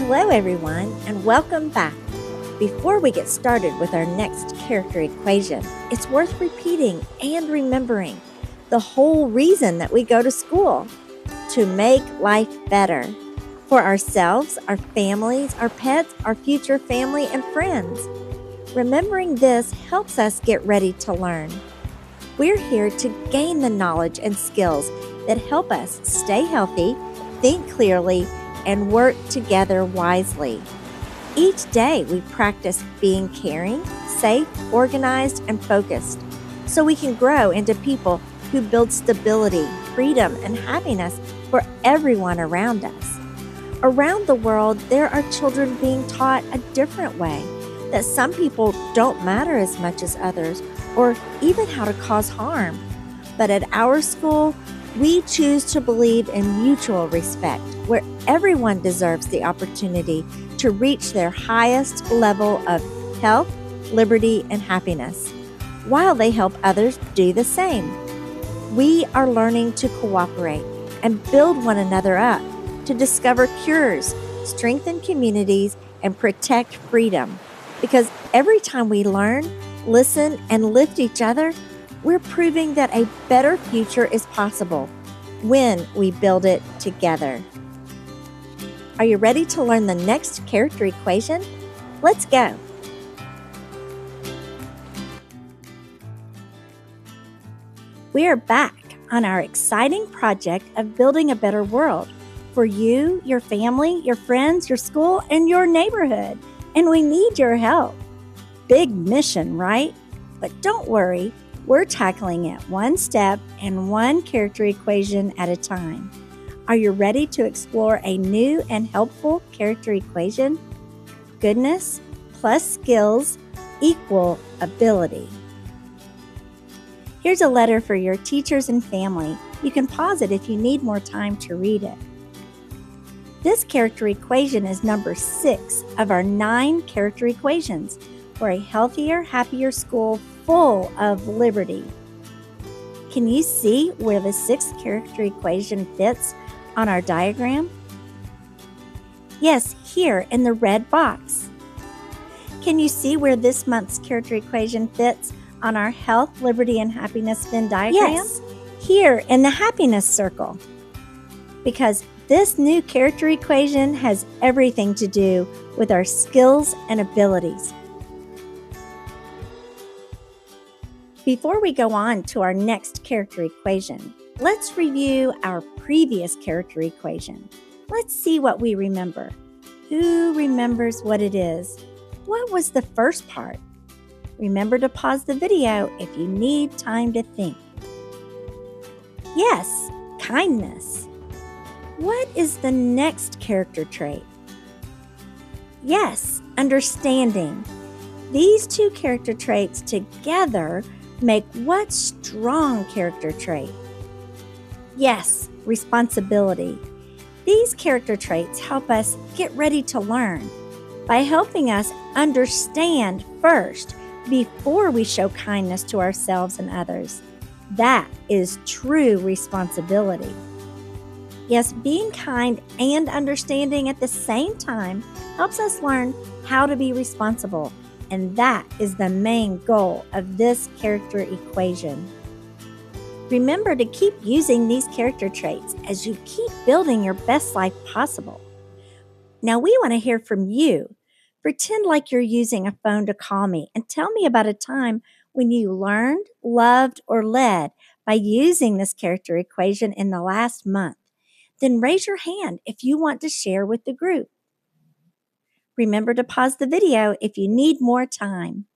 Hello, everyone, and welcome back. Before we get started with our next character equation, it's worth repeating and remembering the whole reason that we go to school: to make life better for ourselves, our families, our pets, our future family, and friends. Remembering this helps us get ready to learn. We're here to gain the knowledge and skills that help us stay healthy, think clearly, and work together wisely. Each day we practice being caring, safe, organized, and focused so we can grow into people who build stability, freedom, and happiness for everyone around us. Around the world, there are children being taught a different way, that some people don't matter as much as others, or even how to cause harm. But at our school, we choose to believe in mutual respect, where everyone deserves the opportunity to reach their highest level of health, liberty, and happiness, while they help others do the same. We are learning to cooperate and build one another up, to discover cures, strengthen communities, and protect freedom. Because every time we learn, listen, and lift each other, we're proving that a better future is possible when we build it together. Are you ready to learn the next character equation? Let's go. We are back on our exciting project of building a better world for you, your family, your friends, your school, and your neighborhood. And we need your help. Big mission, right? But don't worry, we're tackling it one step and one character equation at a time. Are you ready to explore a new and helpful character equation? Goodness plus skills equal ability. Here's a letter for your teachers and family. You can pause it if you need more time to read it. This character equation is number 6 of our 9 character equations for a healthier, happier school full of liberty. Can you see where the 6th character equation fits on our diagram? Yes, here in the red box. Can you see where this month's character equation fits on our health, liberty, and happiness Venn diagram? Yes, here in the happiness circle. Because this new character equation has everything to do with our skills and abilities. Before we go on to our next character equation, let's review our previous character equation. Let's see what we remember. Who remembers what it is? What was the first part? Remember to pause the video if you need time to think. Yes, kindness. What is the next character trait? Yes, understanding. These two character traits together make what strong character trait? Yes, responsibility. These character traits help us get ready to learn by helping us understand first before we show kindness to ourselves and others. That is true responsibility. Yes, being kind and understanding at the same time helps us learn how to be responsible, and that is the main goal of this character equation. Remember to keep using these character traits as you keep building your best life possible. Now we want to hear from you. Pretend like you're using a phone to call me and tell me about a time when you learned, loved, or led by using this character equation in the last month. Then raise your hand if you want to share with the group. Remember to pause the video if you need more time.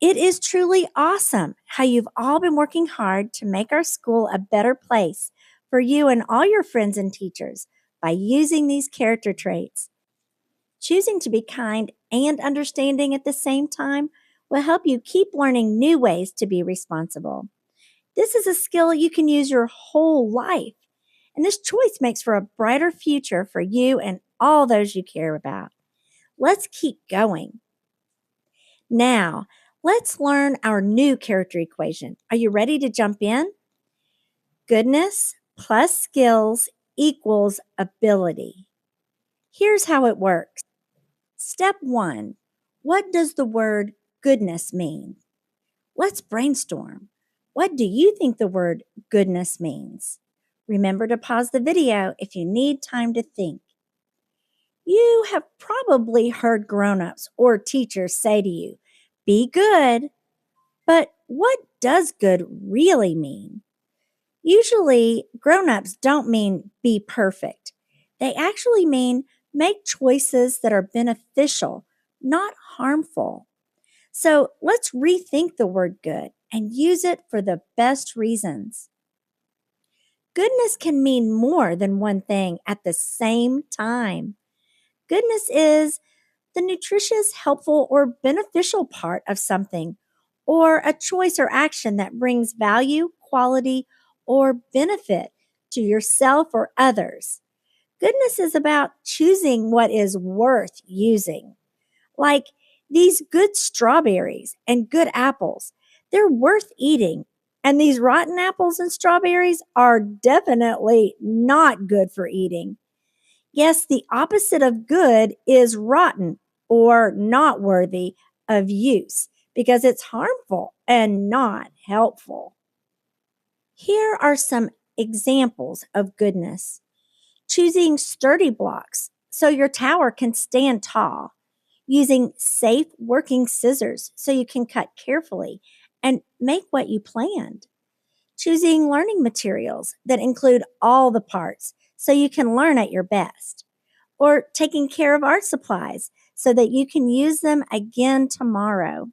It is truly awesome how you've all been working hard to make our school a better place for you and all your friends and teachers by using these character traits. Choosing to be kind and understanding at the same time will help you keep learning new ways to be responsible. This is a skill you can use your whole life. And this choice makes for a brighter future for you and all those you care about. Let's keep going. Now, let's learn our new character equation. Are you ready to jump in? Goodness plus skills equals ability. Here's how it works. Step 1. What does the word goodness mean? Let's brainstorm. What do you think the word goodness means? Remember to pause the video if you need time to think. You have probably heard grown-ups or teachers say to you, be good, but what does good really mean? Usually, grown-ups don't mean be perfect. They actually mean make choices that are beneficial, not harmful. So let's rethink the word good and use it for the best reasons. Goodness can mean more than one thing at the same time. Goodness is the nutritious, helpful, or beneficial part of something, or a choice or action that brings value, quality, or benefit to yourself or others. Goodness is about choosing what is worth using. Like these good strawberries and good apples, they're worth eating. And these rotten apples and strawberries are definitely not good for eating. Yes, the opposite of good is rotten or not worthy of use because it's harmful and not helpful. Here are some examples of goodness. Choosing sturdy blocks so your tower can stand tall. Using safe working scissors so you can cut carefully and make what you planned. Choosing learning materials that include all the parts so you can learn at your best. Or taking care of art supplies so that you can use them again tomorrow.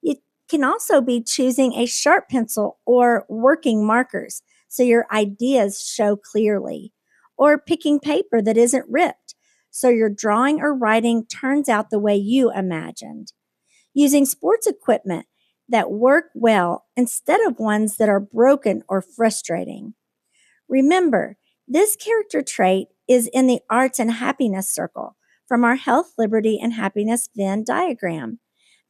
You can also be choosing a sharp pencil or working markers so your ideas show clearly, or picking paper that isn't ripped so your drawing or writing turns out the way you imagined. Using sports equipment that work well instead of ones that are broken or frustrating. Remember, this character trait is in the arts and happiness circle from our health, liberty, and happiness Venn diagram.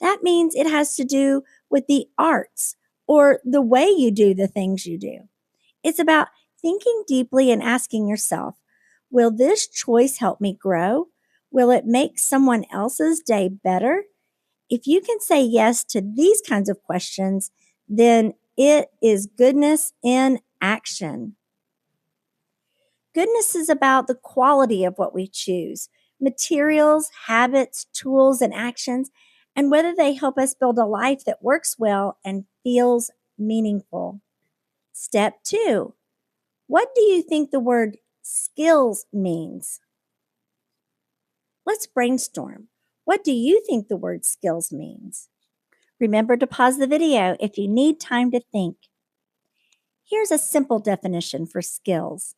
That means it has to do with the arts or the way you do the things you do. It's about thinking deeply and asking yourself, will this choice help me grow? Will it make someone else's day better? If you can say yes to these kinds of questions, then it is goodness in action. Goodness is about the quality of what we choose, materials, habits, tools, and actions, and whether they help us build a life that works well and feels meaningful. Step 2. What do you think the word skills means? Let's brainstorm. What do you think the word skills means? Remember to pause the video if you need time to think. Here's a simple definition for skills.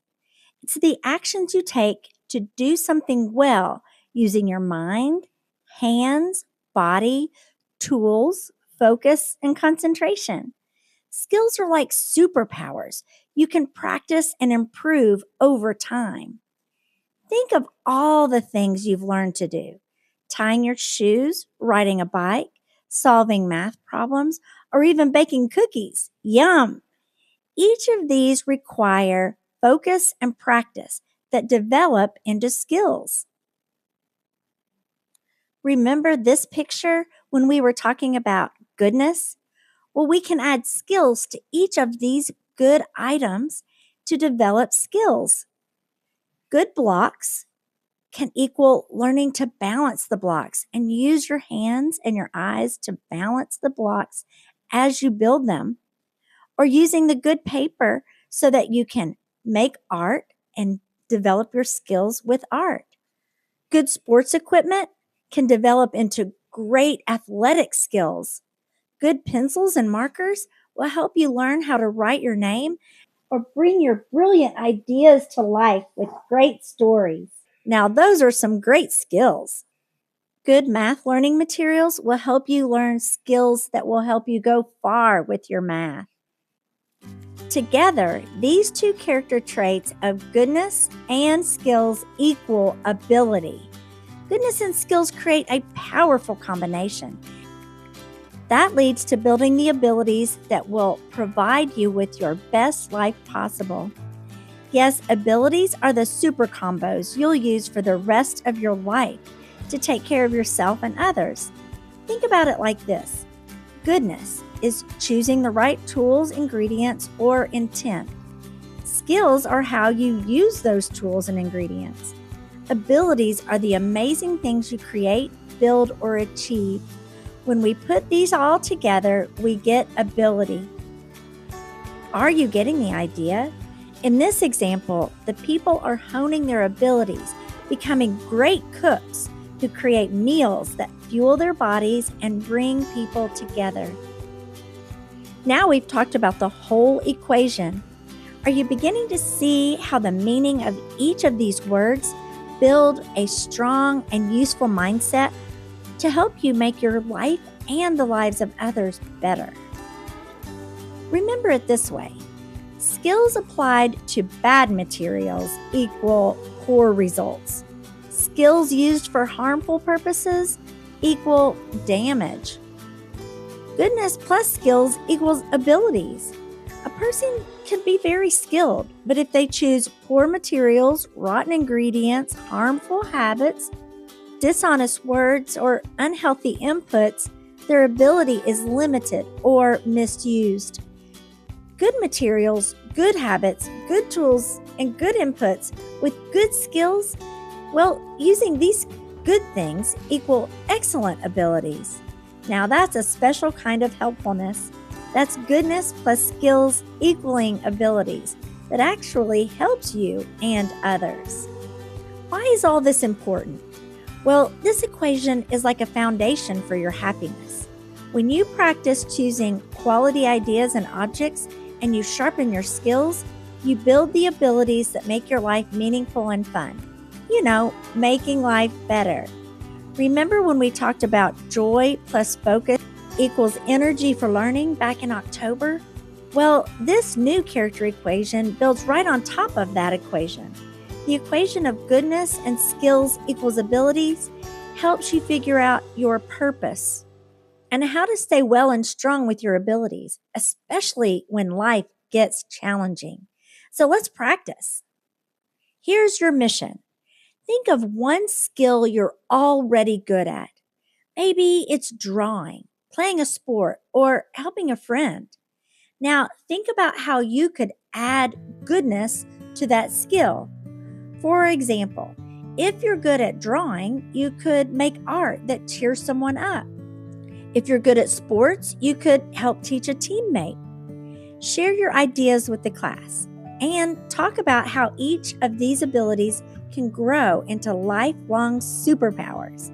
It's the actions you take to do something well using your mind, hands, body, tools, focus, and concentration. Skills are like superpowers you can practice and improve over time. Think of all the things you've learned to do: tying your shoes, riding a bike, solving math problems, or even baking cookies. Yum! Each of these require focus and practice that develop into skills. Remember this picture when we were talking about goodness? Well, we can add skills to each of these good items to develop skills. Good blocks can equal learning to balance the blocks and use your hands and your eyes to balance the blocks as you build them, or using the good paper so that you can make art and develop your skills with art. Good sports equipment can develop into great athletic skills. Good pencils and markers will help you learn how to write your name or bring your brilliant ideas to life with great stories. Now, those are some great skills. Good math learning materials will help you learn skills that will help you go far with your math. Together, these two character traits of goodness and skills equal ability. Goodness and skills create a powerful combination. That leads to building the abilities that will provide you with your best life possible. Yes, abilities are the super combos you'll use for the rest of your life to take care of yourself and others. Think about it like this. Goodness is choosing the right tools, ingredients, or intent. Skills are how you use those tools and ingredients. Abilities are the amazing things you create, build, or achieve. When we put these all together, we get ability. Are you getting the idea? In this example, the people are honing their abilities, becoming great cooks who create meals that fuel their bodies and bring people together. Now we've talked about the whole equation. Are you beginning to see how the meaning of each of these words build a strong and useful mindset to help you make your life and the lives of others better? Remember it this way. Skills applied to bad materials equal poor results. Skills used for harmful purposes equal damage. Goodness plus skills equals abilities. A person can be very skilled, but if they choose poor materials, rotten ingredients, harmful habits, dishonest words, or unhealthy inputs, their ability is limited or misused. Good materials, good habits, good tools, and good inputs with good skills, well, using these good things equal excellent abilities. Now that's a special kind of helpfulness. That's goodness plus skills equaling abilities that actually helps you and others. Why is all this important? Well, this equation is like a foundation for your happiness. When you practice choosing quality ideas and objects and you sharpen your skills, you build the abilities that make your life meaningful and fun. You know, making life better. Remember when we talked about joy plus focus equals energy for learning back in October? Well, this new character equation builds right on top of that equation. The equation of goodness and skills equals abilities helps you figure out your purpose and how to stay well and strong with your abilities, especially when life gets challenging. So let's practice. Here's your mission. Think of one skill you're already good at. Maybe it's drawing, playing a sport, or helping a friend. Now, think about how you could add goodness to that skill. For example, if you're good at drawing, you could make art that cheers someone up. If you're good at sports, you could help teach a teammate. Share your ideas with the class and talk about how each of these abilities can grow into lifelong superpowers.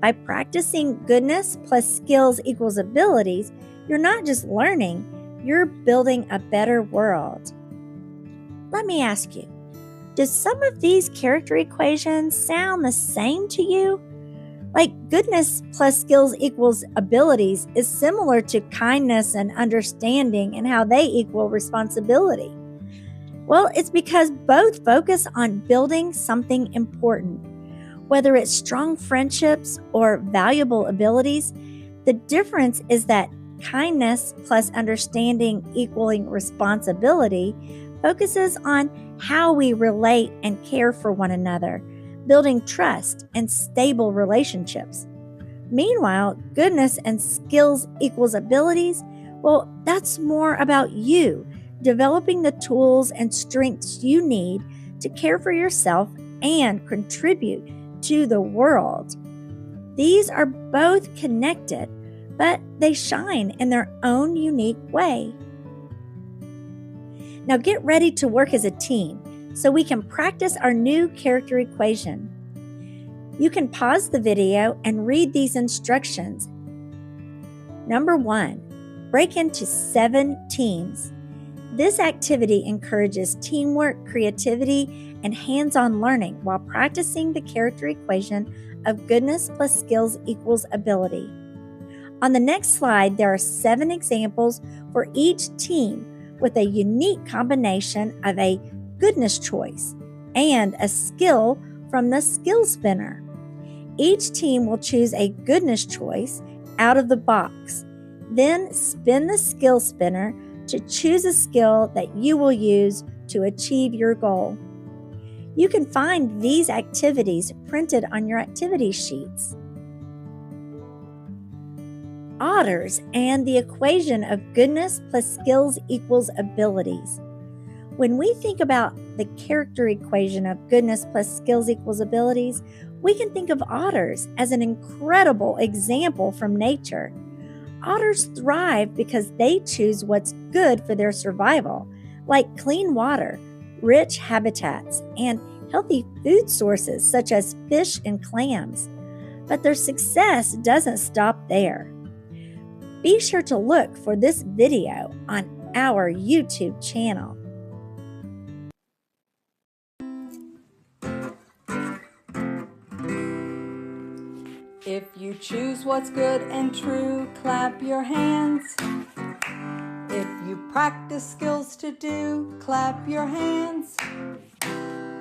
By practicing goodness plus skills equals abilities, you're not just learning, you're building a better world. Let me ask you, does some of these character equations sound the same to you? Like goodness plus skills equals abilities is similar to kindness and understanding and how they equal responsibility. Well, it's because both focus on building something important. Whether it's strong friendships or valuable abilities, the difference is that kindness plus understanding equaling responsibility focuses on how we relate and care for one another, building trust and stable relationships. Meanwhile, goodness and skills equals abilities, well, that's more about you, developing the tools and strengths you need to care for yourself and contribute to the world. These are both connected, but they shine in their own unique way. Now get ready to work as a team so we can practice our new character equation. You can pause the video and read these instructions. Number 1, break into 7 teams. This activity encourages teamwork, creativity, and hands-on learning while practicing the character equation of goodness plus skills equals ability. On the next slide, there are 7 examples for each team with a unique combination of a goodness choice and a skill from the skill spinner. Each team will choose a goodness choice out of the box, then spin the skill spinner to choose a skill that you will use to achieve your goal. You can find these activities printed on your activity sheets. Otters and the equation of goodness plus skills equals abilities. When we think about the character equation of goodness plus skills equals abilities, we can think of otters as an incredible example from nature. Otters thrive because they choose what's good for their survival, like clean water, rich habitats, and healthy food sources such as fish and clams. But their success doesn't stop there. Be sure to look for this video on our YouTube channel. If you choose what's good and true, clap your hands. If you practice skills to do, clap your hands.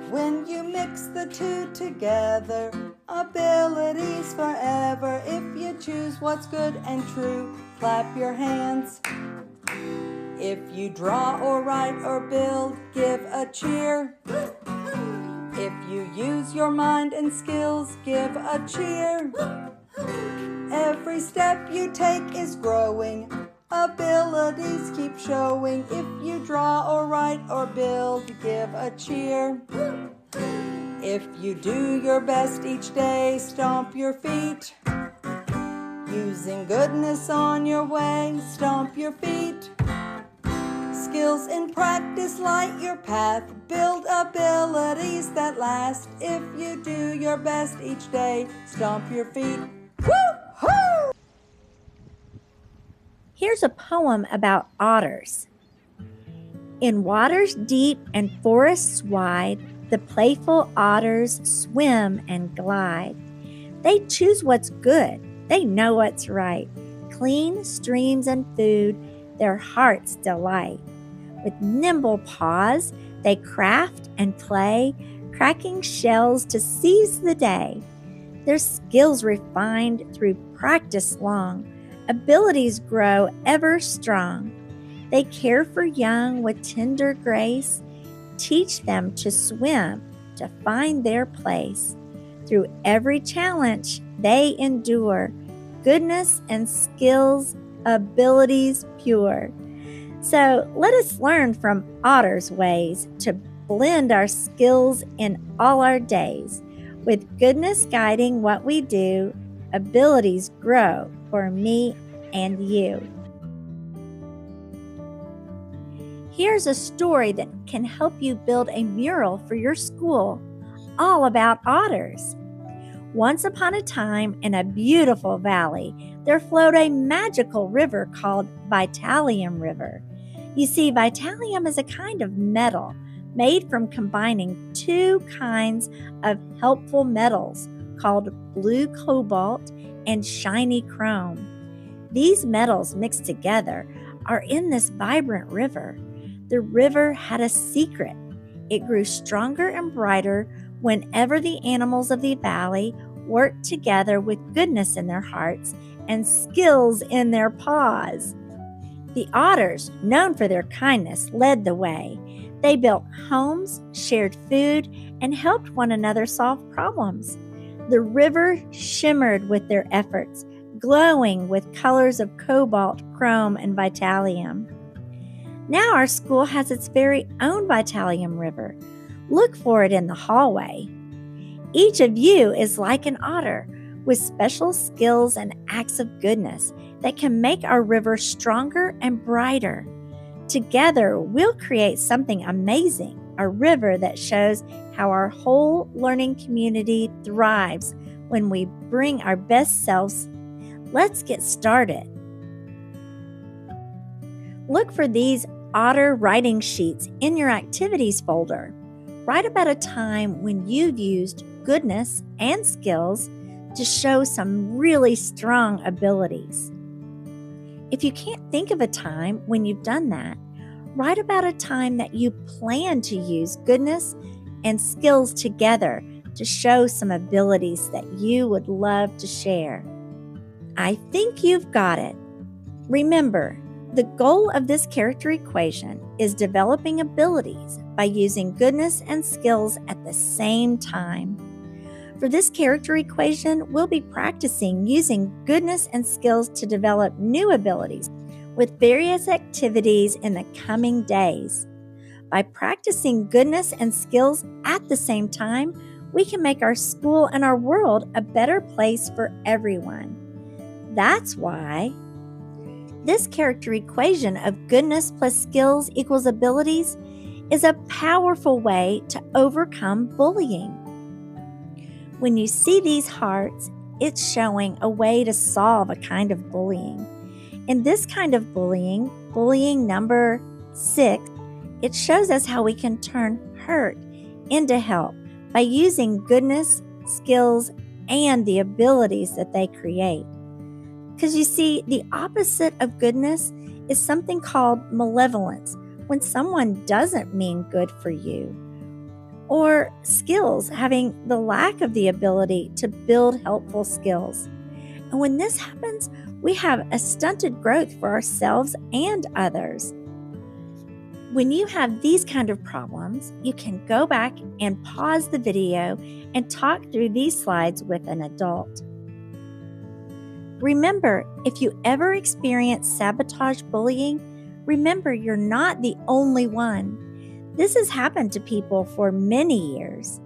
When you mix the two together, abilities forever. If you choose what's good and true, clap your hands. If you draw or write or build, give a cheer. If you use your mind and skills, give a cheer. Every step you take is growing. Abilities keep showing. If you draw or write or build, give a cheer. If you do your best each day, stomp your feet. Using goodness on your way, stomp your feet. Skills in practice light your path. Build abilities that last. If you do your best each day, stomp your feet. Woo-hoo! Here's a poem about otters. In waters deep and forests wide, the playful otters swim and glide. They choose what's good. They know what's right. Clean streams and food, their hearts delight. With nimble paws, they craft and play, cracking shells to seize the day. Their skills refined through practice long, abilities grow ever strong. They care for young with tender grace, teach them to swim, to find their place. Through every challenge they endure, goodness and skills, abilities pure. So let us learn from otters' ways to blend our skills in all our days. With goodness guiding what we do, abilities grow for me and you. Here's a story that can help you build a mural for your school, all about otters. Once upon a time, in a beautiful valley, there flowed a magical river called Vitalium River. You see, Vitalium is a kind of metal made from combining two kinds of helpful metals called blue cobalt and shiny chrome. These metals mixed together are in this vibrant river. The river had a secret. It grew stronger and brighter whenever the animals of the valley worked together with goodness in their hearts and skills in their paws. The otters, known for their kindness, led the way. They built homes, shared food, and helped one another solve problems. The river shimmered with their efforts, glowing with colors of cobalt, chrome, and Vitalium. Now our school has its very own Vitalium River. Look for it in the hallway. Each of you is like an otter with special skills and acts of goodness that can make our river stronger and brighter. Together, we'll create something amazing, a river that shows how our whole learning community thrives when we bring our best selves. Let's get started. Look for these otter writing sheets in your activities folder. Write about a time when you've used goodness and skills to show some really strong abilities. If you can't think of a time when you've done that, write about a time that you plan to use goodness and skills together to show some abilities that you would love to share. I think you've got it. Remember, The goal of this character equation is developing abilities by using goodness and skills at the same time. For this character equation, we'll be practicing using goodness and skills to develop new abilities with various activities in the coming days. By practicing goodness and skills at the same time, we can make our school and our world a better place for everyone. That's why this character equation of goodness plus skills equals abilities is a powerful way to overcome bullying. When you see these hearts, it's showing a way to solve a kind of bullying. In this kind of bullying, bullying number 6, it shows us how we can turn hurt into help by using goodness, skills, and the abilities that they create. Because you see, the opposite of goodness is something called malevolence, when someone doesn't mean good for you. Or skills, having the lack of the ability to build helpful skills. And when this happens, we have a stunted growth for ourselves and others. When you have these kind of problems, you can go back and pause the video and talk through these slides with an adult. Remember, if you ever experience sabotage bullying, remember you're not the only one. This has happened to people for many years.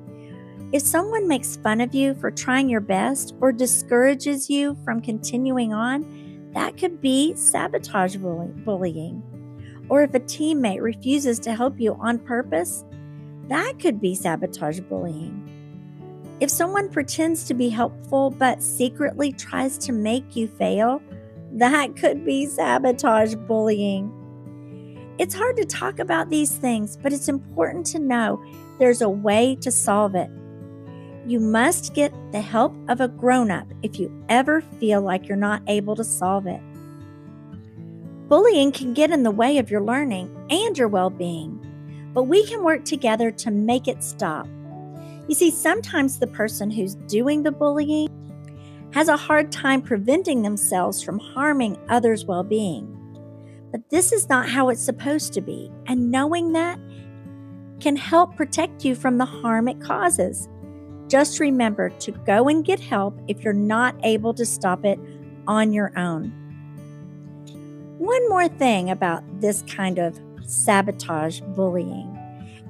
If someone makes fun of you for trying your best or discourages you from continuing on, that could be sabotage bullying. Or if a teammate refuses to help you on purpose, that could be sabotage bullying. If someone pretends to be helpful but secretly tries to make you fail, that could be sabotage bullying. It's hard to talk about these things, but it's important to know there's a way to solve it. You must get the help of a grown-up if you ever feel like you're not able to solve it. Bullying can get in the way of your learning and your well-being, but we can work together to make it stop. You see, sometimes the person who's doing the bullying has a hard time preventing themselves from harming others' well-being. But this is not how it's supposed to be, and knowing that can help protect you from the harm it causes. Just remember to go and get help if you're not able to stop it on your own. One more thing about this kind of sabotage bullying.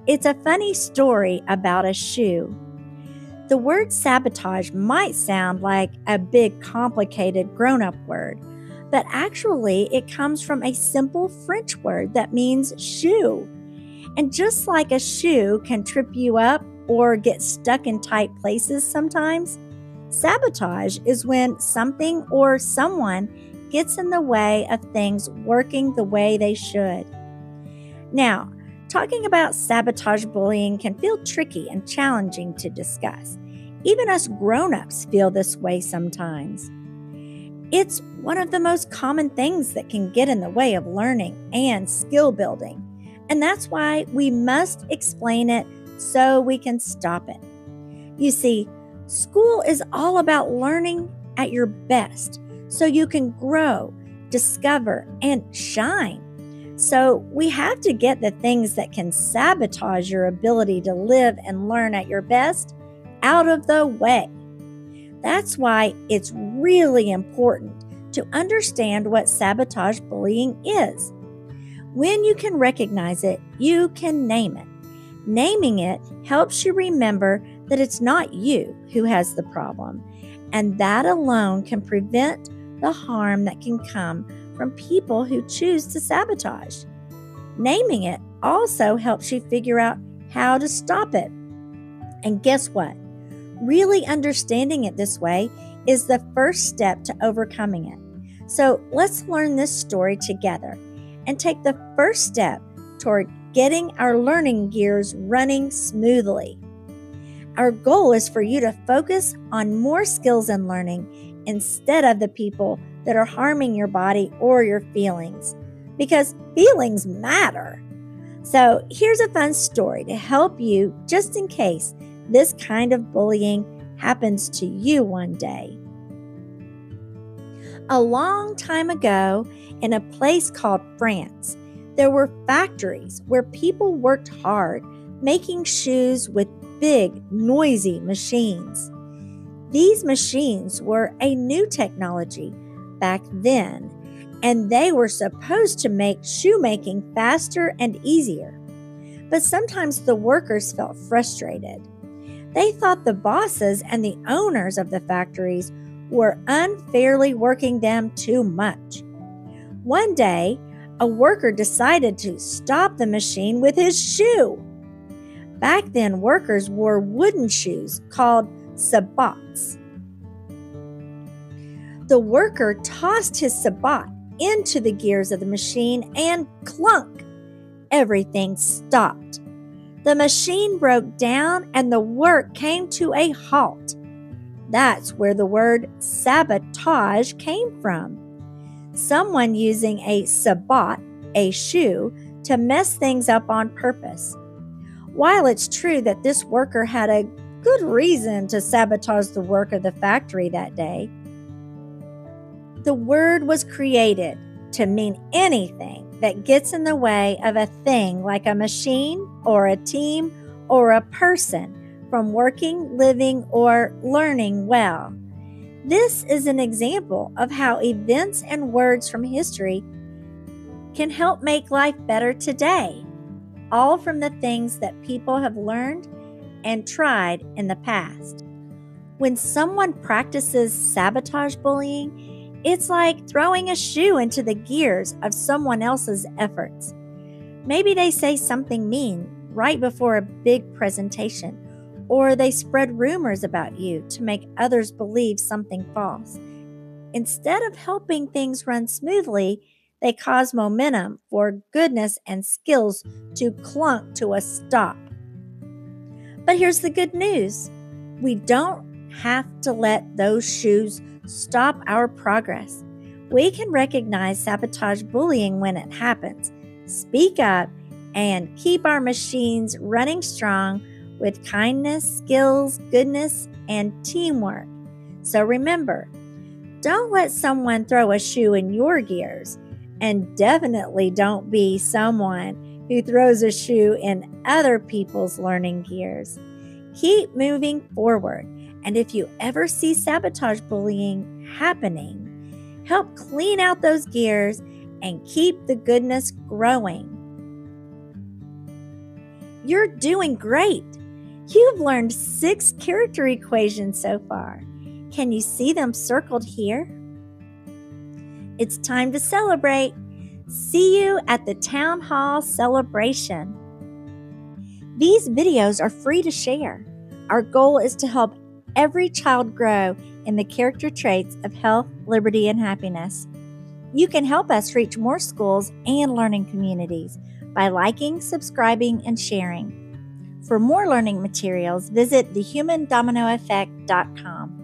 It's a funny story about a shoe. The word sabotage might sound like a big, complicated, grown-up word, but actually it comes from a simple French word that means shoe. And just like a shoe can trip you up or get stuck in tight places sometimes, sabotage is when something or someone gets in the way of things working the way they should. Now, talking about sabotage bullying can feel tricky and challenging to discuss. Even us grown-ups feel this way sometimes. It's one of the most common things that can get in the way of learning and skill building, and that's why we must explain it so we can stop it. You see, school is all about learning at your best so you can grow, discover, and shine. So we have to get the things that can sabotage your ability to live and learn at your best out of the way. That's why it's really important to understand what sabotage bullying is. When you can recognize it, you can name it. Naming it helps you remember that it's not you who has the problem, and that alone can prevent the harm that can come from people who choose to sabotage. Naming it also helps you figure out how to stop it. And guess what? Really understanding it this way is the first step to overcoming it. So let's learn this story together and take the first step toward getting our learning gears running smoothly. Our goal is for you to focus on more skills and learning instead of the people that are harming your body or your feelings, because feelings matter. So here's a fun story to help you just in case this kind of bullying happens to you one day. A long time ago, in a place called France, there were factories where people worked hard making shoes with big, noisy machines. These machines were a new technology back then, and they were supposed to make shoemaking faster and easier. But sometimes the workers felt frustrated. They thought the bosses and the owners of the factories were unfairly working them too much. One day, a worker decided to stop the machine with his shoe. Back then, workers wore wooden shoes called sabots. The worker tossed his sabot into the gears of the machine and clunk! Everything stopped. The machine broke down and the work came to a halt. That's where the word sabotage came from. Someone using a sabot, a shoe, to mess things up on purpose. While it's true that this worker had a good reason to sabotage the work of the factory that day, the word was created to mean anything that gets in the way of a thing like a machine or a team or a person from working, living, or learning well. This is an example of how events and words from history can help make life better today, all from the things that people have learned and tried in the past. When someone practices sabotage bullying, it's like throwing a shoe into the gears of someone else's efforts. Maybe they say something mean right before a big presentation, or they spread rumors about you to make others believe something false. Instead of helping things run smoothly, they cause momentum for goodness and skills to clunk to a stop. But here's the good news. We don't have to let those shoes stop our progress. We can recognize sabotage bullying when it happens, speak up, and keep our machines running strong with kindness, skills, goodness, and teamwork. So remember, don't let someone throw a shoe in your gears, and definitely don't be someone who throws a shoe in other people's learning gears. Keep moving forward. And if you ever see sabotage bullying happening, help clean out those gears and keep the goodness growing. You're doing great. You've learned 6 character equations so far. Can you see them circled here? It's time to celebrate. See you at the Town Hall celebration. These videos are free to share. Our goal is to help every child grow in the character traits of health, liberty, and happiness. You can help us reach more schools and learning communities by liking, subscribing, and sharing. For more learning materials, visit thehumandominoeffect.com.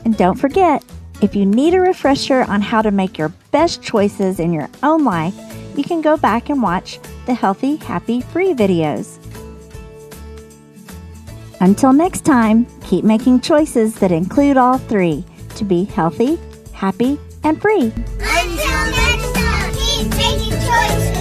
And don't forget, if you need a refresher on how to make your best choices in your own life, you can go back and watch the Healthy, Happy, Free videos. Until next time, keep making choices that include all 3 to be healthy, happy, and free. Until next time, keep making choices.